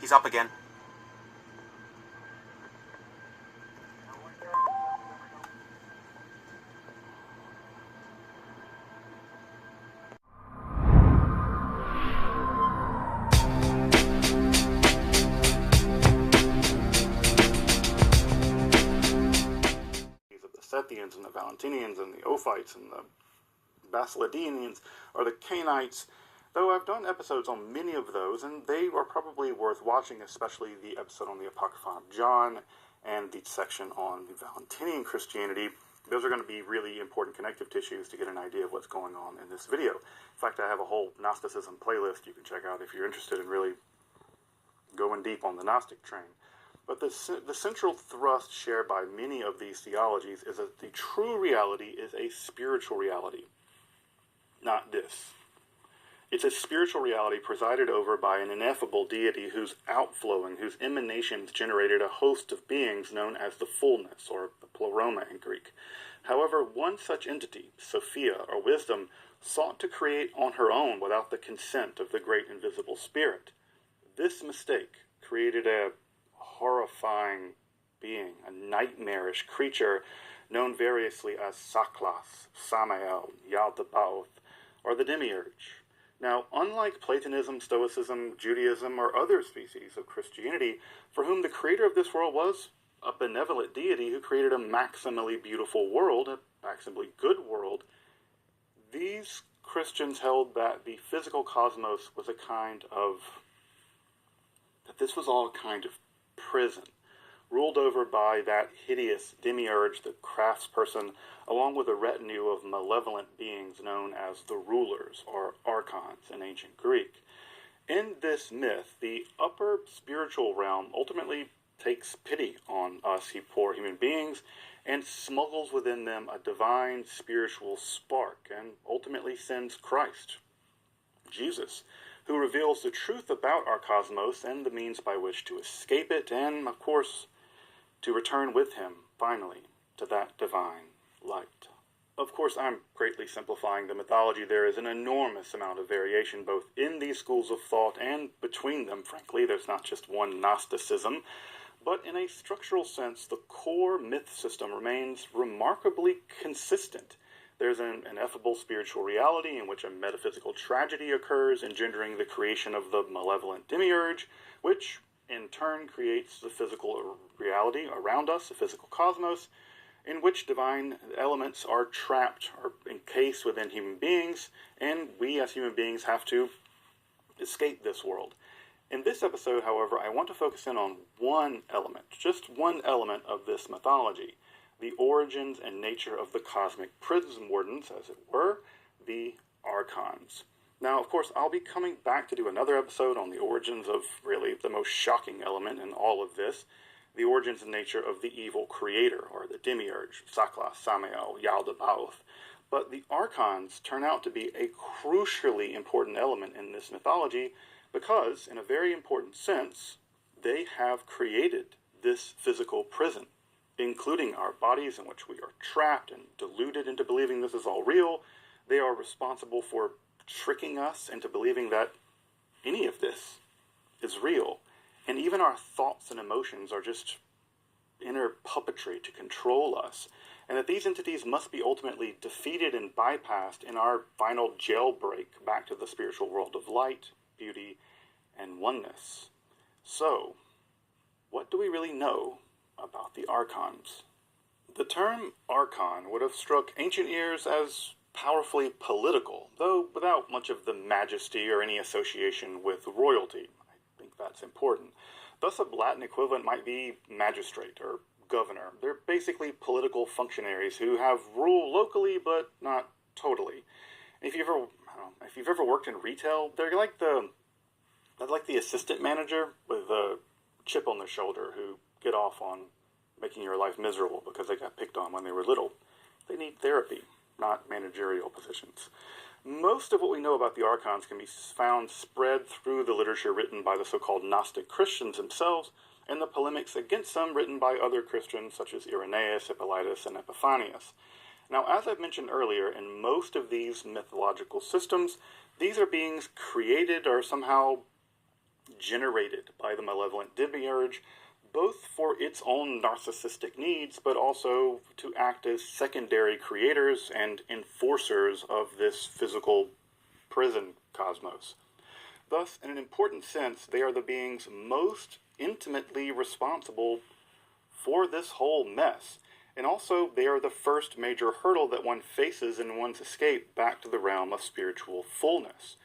He's up again. The Sethians and the Valentinians and the Ophites and the Basiladinians or the Cainites, though I've done episodes on many of those, and they are probably worth watching, especially the episode on the Apocryphon of John and the section on the Valentinian Christianity. Those are going to be really important connective tissues to get an idea of what's going on in this video. In fact, I have a whole Gnosticism playlist you can check out if you're interested in really going deep on the Gnostic train. But the central thrust shared by many of these theologies is that the true reality is a spiritual reality, not this. It's a spiritual reality presided over by an ineffable deity whose outflowing, whose emanations generated a host of beings known as the fullness, or the pleroma in Greek. However, one such entity, Sophia, or wisdom, sought to create on her own without the consent of the great invisible spirit. This mistake created a horrifying being, a nightmarish creature known variously as Saklas, Samael, Yaldabaoth, or the Demiurge. Now, unlike Platonism, Stoicism, Judaism, or other species of Christianity, for whom the creator of this world was a benevolent deity who created a maximally beautiful world, a maximally good world, these Christians held that the physical cosmos was that this was all a kind of prison, ruled over by that hideous demiurge, the craftsperson, along with a retinue of malevolent beings known as the rulers, or Archons in ancient Greek. In this myth, the upper spiritual realm ultimately takes pity on us poor human beings and smuggles within them a divine spiritual spark and ultimately sends Christ, Jesus, who reveals the truth about our cosmos and the means by which to escape it, and, of course, to return with him, finally, to that divine light. Of course, I'm greatly simplifying the mythology. There is an enormous amount of variation both in these schools of thought and between them, frankly. There's not just one Gnosticism. But in a structural sense, the core myth system remains remarkably consistent. There's an ineffable spiritual reality in which a metaphysical tragedy occurs, engendering the creation of the malevolent demiurge, which in turn creates the physical reality around us, the physical cosmos, in which divine elements are trapped or encased within human beings, and we as human beings have to escape this world. In this episode, however, I want to focus in on one element, just one element of this mythology: the origins and nature of the cosmic prison wardens, as it were, the Archons. Now, of course, I'll be coming back to do another episode on the origins of really the most shocking element in all of this, the origins and nature of the evil creator, or the demiurge, Saklas, Samael, Yaldabaoth. But the Archons turn out to be a crucially important element in this mythology because, in a very important sense, they have created this physical prison, including our bodies in which we are trapped and deluded into believing this is all real. They are responsible for tricking us into believing that any of this is real. And even our thoughts and emotions are just inner puppetry to control us. And that these entities must be ultimately defeated and bypassed in our final jailbreak back to the spiritual world of light, beauty, and oneness. So, what do we really know about the Archons? The term Archon would have struck ancient ears as powerfully political, though without much of the majesty or any association with royalty. I think that's important. Thus, a Latin equivalent might be magistrate or governor. They're basically political functionaries who have rule locally, but not totally. If you've ever worked in retail, they're like the assistant manager with a chip on their shoulder who get off on making your life miserable because they got picked on when they were little. They need therapy, not managerial positions. Most of what we know about the Archons can be found spread through the literature written by the so-called Gnostic Christians themselves and the polemics against them written by other Christians such as Irenaeus, Hippolytus, and Epiphanius. Now, as I've mentioned earlier, in most of these mythological systems, these are beings created or somehow generated by the malevolent demiurge, both for its own narcissistic needs, but also to act as secondary creators and enforcers of this physical prison cosmos. Thus, in an important sense, they are the beings most intimately responsible for this whole mess. And also, they are the first major hurdle that one faces in one's escape back to the realm of spiritual fullness.